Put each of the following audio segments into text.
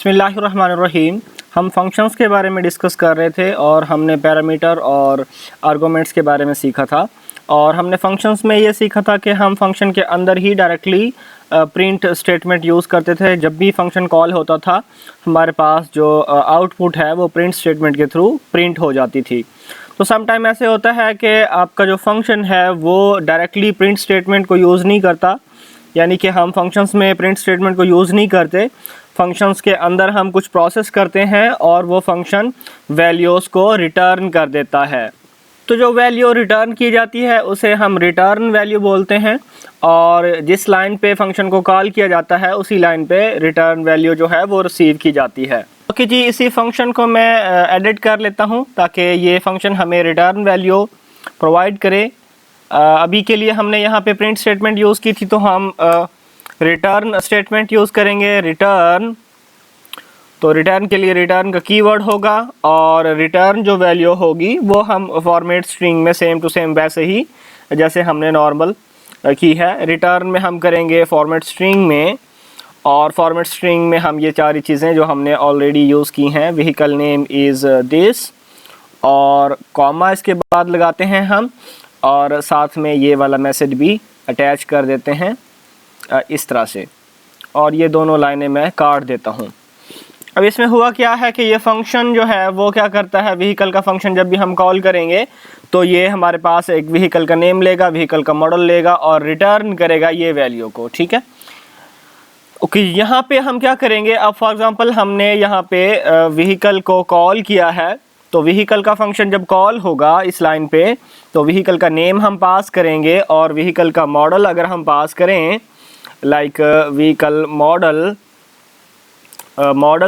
बिस्मिल्लाहिर्रहमानिर्रहीम। हम फंक्शंस के बारे में डिस्कस कर रहे थे और हमने पैरामीटर और आर्गुमेंट्स के बारे में सीखा था। और हमने फंक्शंस में ये सीखा था कि हम फंक्शन के अंदर ही डायरेक्टली प्रिंट स्टेटमेंट यूज़ करते थे। जब भी फंक्शन कॉल होता था हमारे पास जो आउटपुट है वो प्रिंट स्टेटमेंट के थ्रू प्रिंट हो जाती थी। तो सम टाइम ऐसे होता है कि आपका जो फंक्शन है वो डायरेक्टली प्रिंट स्टेटमेंट को यूज़ नहीं करता, यानी कि हम फंक्शंस में प्रिंट स्टेटमेंट को यूज़ नहीं करते। फंक्शंस के अंदर हम कुछ प्रोसेस करते हैं और वो फंक्शन वैल्यूज़ को रिटर्न कर देता है। तो जो वैल्यू रिटर्न की जाती है उसे हम रिटर्न वैल्यू बोलते हैं, और जिस लाइन पे फंक्शन को कॉल किया जाता है उसी लाइन पे रिटर्न वैल्यू जो है वो रिसीव की जाती है। ओके जी, इसी फंक्शन को मैं एडिट कर लेता हूँ ताकि ये फंक्शन हमें रिटर्न वैल्यू प्रोवाइड करे। अभी के लिए हमने यहाँ पे प्रिंट स्टेटमेंट यूज़ की थी, तो हम रिटर्न स्टेटमेंट यूज़ करेंगे। रिटर्न, तो रिटर्न के लिए रिटर्न का कीवर्ड होगा और रिटर्न जो वैल्यू होगी वो हम फॉर्मेट स्ट्रिंग में सेम टू सेम वैसे ही जैसे हमने नॉर्मल की है। रिटर्न में हम करेंगे फॉर्मेट स्ट्रिंग में, और फॉर्मेट स्ट्रिंग में हम ये सारी चीज़ें जो हमने ऑलरेडी यूज़ की हैं, व्हीकल नेम इज़ दिस, और कॉमा इसके बाद लगाते हैं हम, और साथ में ये वाला मैसेज भी अटैच कर देते हैं इस तरह से, और ये दोनों लाइनें मैं काट देता हूँ। अब इसमें हुआ क्या है कि ये फंक्शन जो है वो क्या करता है, व्हीकल का फंक्शन जब भी हम कॉल करेंगे तो ये हमारे पास एक व्हीकल का नेम लेगा, व्हीकल का मॉडल लेगा और रिटर्न करेगा ये वैल्यू को। ठीक है, ओके। यहाँ पे हम क्या करेंगे, अब फॉर एग्जांपल हमने यहाँ पे व्हीकल को कॉल किया है, तो व्हीकल का फंक्शन जब कॉल होगा इस लाइन पे तो व्हीकल का नेम हम पास करेंगे, और व्हीकल का मॉडल अगर हम पास करें, लाइक व्हीकल मॉडल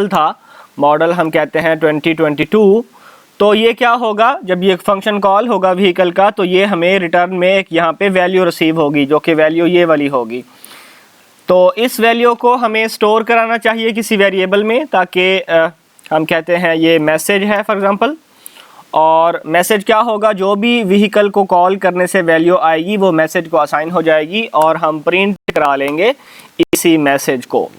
था, मॉडल हम कहते हैं 2022, तो ये क्या होगा, जब ये फंक्शन कॉल होगा व्हीकल का तो ये हमें रिटर्न में एक यहाँ पे वैल्यू रिसीव होगी जो कि वैल्यू ये वाली होगी। तो इस वैल्यू को हमें स्टोर कराना चाहिए किसी वेरिएबल में, ताकि हम कहते हैं ये मैसेज है फॉर एग्जांपल, और मैसेज क्या होगा, जो भी व्हीकल को कॉल करने से वैल्यू आएगी वो मैसेज को असाइन हो जाएगी और हम प्रिंट करा लेंगे इसी मैसेज को।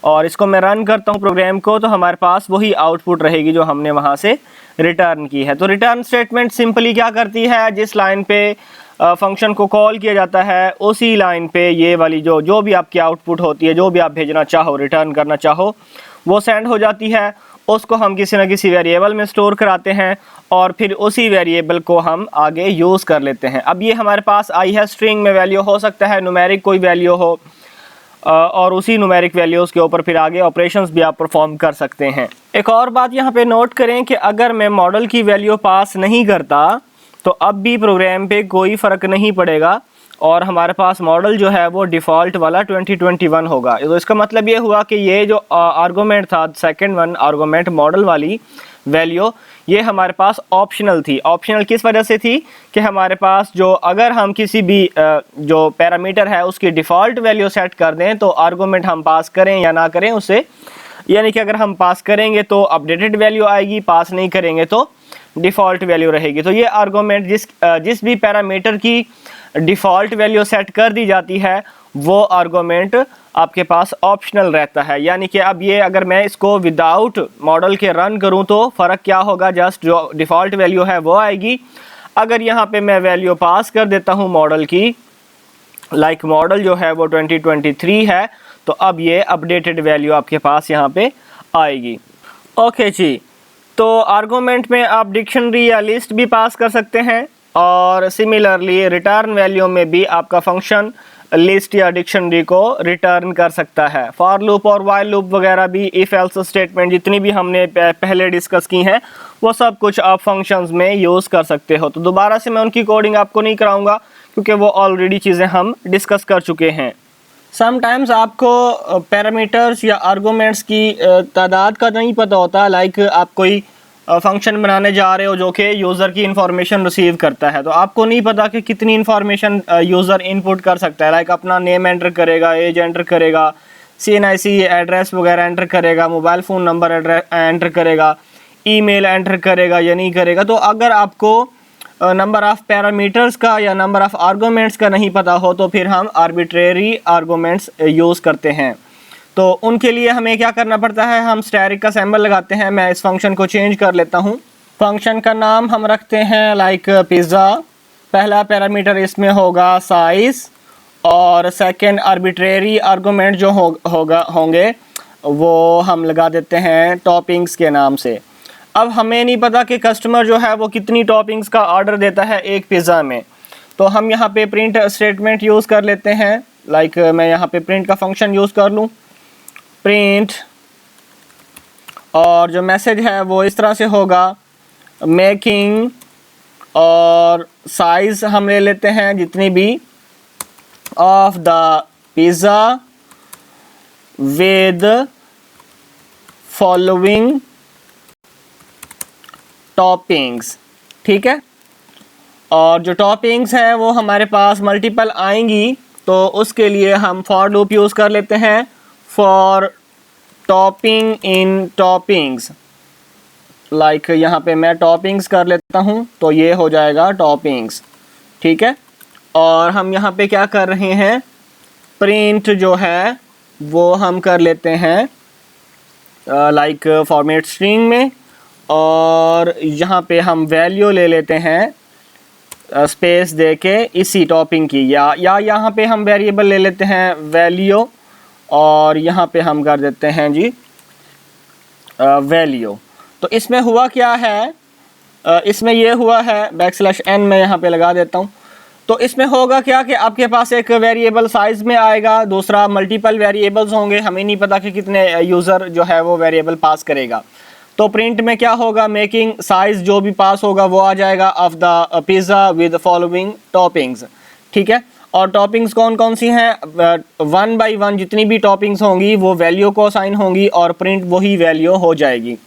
और इसको मैं रन करता हूँ प्रोग्राम को, तो हमारे पास वही आउटपुट रहेगी जो हमने वहाँ से रिटर्न की है। तो रिटर्न स्टेटमेंट सिंपली क्या करती है, जिस लाइन पे फंक्शन को कॉल किया जाता है उसी लाइन पे ये वाली जो भी आपकी आउटपुट होती है, जो भी आप भेजना चाहो, रिटर्न करना चाहो, वो सेंड हो जाती है। उसको हम किसी न किसी वेरिएबल में स्टोर कराते हैं और फिर उसी वेरिएबल को हम आगे यूज़ कर लेते हैं। अब ये हमारे पास आई है स्ट्रिंग में वैल्यू, हो सकता है न्यूमेरिक कोई वैल्यू हो, और उसी न्यूमेरिक वैल्यूज़ के ऊपर फिर आगे ऑपरेशंस भी आप परफॉर्म कर सकते हैं। एक और बात यहाँ पे नोट करें कि अगर मैं मॉडल की वैल्यू पास नहीं करता तो अब भी प्रोग्राम पे कोई फ़र्क नहीं पड़ेगा और हमारे पास मॉडल जो है वो डिफ़ॉल्ट वाला 2021 होगा। तो इसका मतलब ये हुआ कि ये जो आर्गुमेंट था, सेकंड वन आर्गुमेंट मॉडल वाली वैल्यू, ये हमारे पास ऑप्शनल थी। ऑप्शनल किस वजह से थी कि हमारे पास जो अगर हम किसी भी जो पैरामीटर है उसकी डिफ़ॉल्ट वैल्यू सेट कर दें तो आर्गुमेंट हम पास करें या ना करें उसे, यानी कि अगर हम पास करेंगे तो अपडेटेड वैल्यू आएगी, पास नहीं करेंगे तो डिफ़ॉल्ट वैल्यू रहेगी। तो ये आर्गुमेंट जिस भी पैरामीटर की डिफ़ॉल्ट वैल्यू सेट कर दी जाती है वो आर्गुमेंट आपके पास ऑप्शनल रहता है। यानी कि अब ये अगर मैं इसको विदाउट मॉडल के रन करूं तो फ़र्क क्या होगा, जस्ट जो डिफ़ॉल्ट वैल्यू है वो आएगी। अगर यहाँ पे मैं वैल्यू पास कर देता हूँ मॉडल की, लाइक मॉडल जो है वो 2023 है, तो अब ये अपडेटेड वैल्यू आपके पास यहाँ पे आएगी। ओके जी, तो आर्गुमेंट में आप डिक्शनरी या लिस्ट भी पास कर सकते हैं, और सिमिलरली रिटर्न वैल्यू में भी आपका फंक्शन लिस्ट या डिक्शनरी को रिटर्न कर सकता है। फॉर लूप और वाइल लूप वगैरह भी, इफ़ एल्स स्टेटमेंट जितनी भी हमने पहले डिस्कस की हैं वो सब कुछ आप फंक्शंस में यूज़ कर सकते हो। तो दोबारा से मैं उनकी कोडिंग आपको नहीं कराऊंगा क्योंकि वो ऑलरेडी चीज़ें हम डिस्कस कर चुके हैं। समटाइम्स आपको पैरामीटर्स या आर्गुमेंट्स की तादाद का नहीं पता होता, लाइक आप कोई फंक्शन बनाने जा रहे हो जो कि यूज़र की इंफॉर्मेशन रिसीव करता है, तो आपको नहीं पता कि कितनी इंफॉर्मेशन यूज़र इनपुट कर सकता है। लाइक अपना नेम एंटर करेगा, एज एंटर करेगा, CNIC एड्रेस वगैरह एंटर करेगा, मोबाइल फ़ोन नंबर एंटर करेगा, ईमेल एंटर करेगा या नहीं करेगा। तो अगर आपको नंबर ऑफ़ पैरामीटर्स का या नंबर ऑफ़ आर्गुमेंट्स का नहीं पता हो तो फिर हम आर्बिट्रेरी आर्गुमेंट्स यूज़ करते हैं। तो उनके लिए हमें क्या करना पड़ता है, हम स्टैटिक का सिंबल लगाते हैं। मैं इस फंक्शन को चेंज कर लेता हूँ। फंक्शन का नाम हम रखते हैं लाइक पिज़्ज़ा। पहला पैरामीटर इसमें होगा साइज़, और सेकंड आर्बिट्रेरी आर्गुमेंट जो होंगे वो हम लगा देते हैं टॉपिंग्स के नाम से। अब हमें नहीं पता कि कस्टमर जो है वो कितनी टॉपिंग्स का ऑर्डर देता है एक पिज़्ज़ा में, तो हम यहाँ पे प्रिंट स्टेटमेंट यूज़ कर लेते हैं। लाइक मैं यहाँ पे प्रिंट का फंक्शन यूज़ कर लूँ, प्रिंट, और जो मैसेज है वो इस तरह से होगा मेकिंग, और साइज़ हम ले लेते हैं जितनी भी, of the pizza with following toppings. ठीक है, और जो टॉपिंग्स हैं वो हमारे पास मल्टीपल आएंगी, तो उसके लिए हम फॉर लूप यूज़ कर लेते हैं, for topping in toppings. Like यहाँ पे मैं टॉपिंग्स कर लेता हूँ, तो ये हो जाएगा टॉपिंग्स। ठीक है, और हम यहाँ पे क्या कर रहे हैं, प्रिंट जो है वो हम कर लेते हैं लाइक फॉर्मेट स्ट्रिंग में, और यहाँ पे हम वैल्यू ले लेते हैं स्पेस दे के इसी टॉपिंग की, या यहाँ पे हम वेरिएबल ले लेते हैं वैल्यू, और यहाँ पे हम कर देते हैं जी वैल्यू। तो इसमें हुआ क्या है, इसमें ये हुआ है \n, मैं यहाँ पे लगा देता हूँ। तो इसमें होगा क्या कि आपके पास एक वेरिएबल साइज़ में आएगा, दूसरा मल्टीपल वेरिएबल्स होंगे, हमें नहीं पता कि कितने यूज़र जो है वो वेरिएबल पास करेगा। तो प्रिंट में क्या होगा, मेकिंग साइज़ जो भी पास होगा वो आ जाएगा of the pizza with following toppings. ठीक है, और टॉपिंग्स कौन कौन सी हैं, 1 by 1 जितनी भी टॉपिंग्स होंगी वो वैल्यू को असाइन होंगी, और प्रिंट वही वैल्यू हो जाएगी।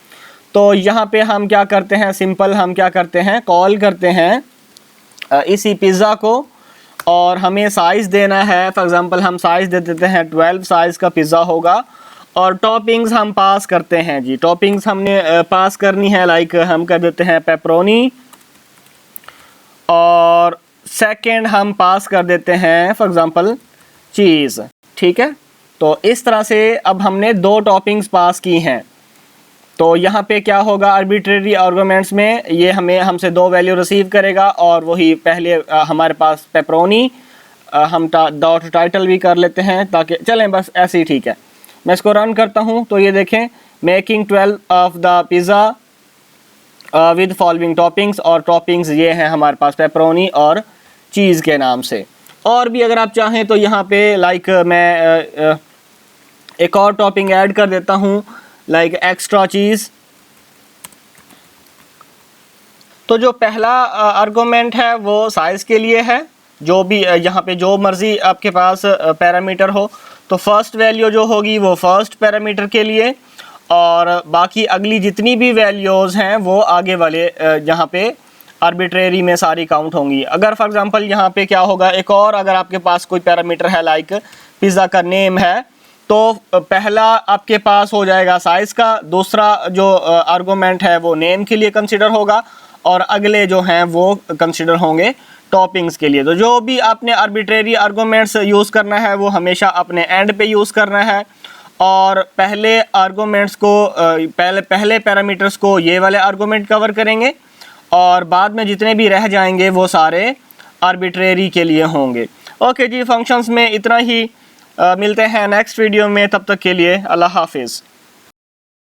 तो यहाँ पे हम क्या करते हैं, सिंपल हम क्या करते हैं, कॉल करते हैं इसी पिज़्ज़ा को, और हमें साइज़ देना है। फॉर एग्ज़ाम्पल हम साइज़ दे देते हैं 12 साइज़ का पिज़्ज़ा होगा, और टॉपिंग्स हम पास करते हैं जी। टॉपिंग्स हमने पास करनी है, लाइक हम कर देते हैं पेपरोनी, और सेकंड हम पास कर देते हैं फॉर एग्ज़ाम्पल चीज़। ठीक है, तो इस तरह से अब हमने 2 टॉपिंग्स पास की हैं। तो यहाँ पे क्या होगा, आर्बिट्रेरी आर्गुमेंट्स में ये हमसे 2 वैल्यू रिसीव करेगा, और वही पहले हमारे पास पेपरोनी, हम डॉट टाइटल भी कर लेते हैं, ताकि चलें बस ऐसे ही ठीक है। मैं इसको रन करता हूँ, तो ये देखें making 12 of the pizza with following toppings, और टॉपिंग्स ये हैं हमारे पास पेपरोनी और चीज़ के नाम से। और भी अगर आप चाहें तो यहाँ पे लाइक मैं एक और टॉपिंग ऐड कर देता हूँ, लाइक एक्स्ट्रा चीज़। तो जो पहला आर्गुमेंट है वो साइज़ के लिए है, जो भी यहाँ पे जो मर्ज़ी आपके पास पैरामीटर हो, तो फर्स्ट वैल्यू जो होगी वो फर्स्ट पैरामीटर के लिए, और बाकी अगली जितनी भी वैल्यूज़ हैं वो आगे वाले यहाँ पे आर्बिट्रेरी में सारी काउंट होंगी। अगर फॉर एग्ज़ाम्पल यहाँ पे क्या होगा, एक और अगर आपके पास कोई पैरामीटर है, लाइक पिज़्ज़ा का नेम है, तो पहला आपके पास हो जाएगा साइज़ का, दूसरा जो आर्गुमेंट है वो नेम के लिए कंसिडर होगा, और अगले जो हैं वो कंसिडर होंगे टॉपिंग्स के लिए। तो जो भी आपने आर्बिट्रेरी आर्गुमेंट्स यूज़ करना है वो हमेशा अपने एंड पे यूज़ करना है, और पहले आर्गुमेंट्स को पहले पैरामीटर्स को ये वाले आर्गुमेंट कवर करेंगे, और बाद में जितने भी रह जाएंगे वो सारे आर्बिट्रेरी के लिए होंगे। ओके जी, फंक्शंस में इतना ही, मिलते हैं नेक्स्ट वीडियो में, तब तक के लिए अल्लाह हाफिज़।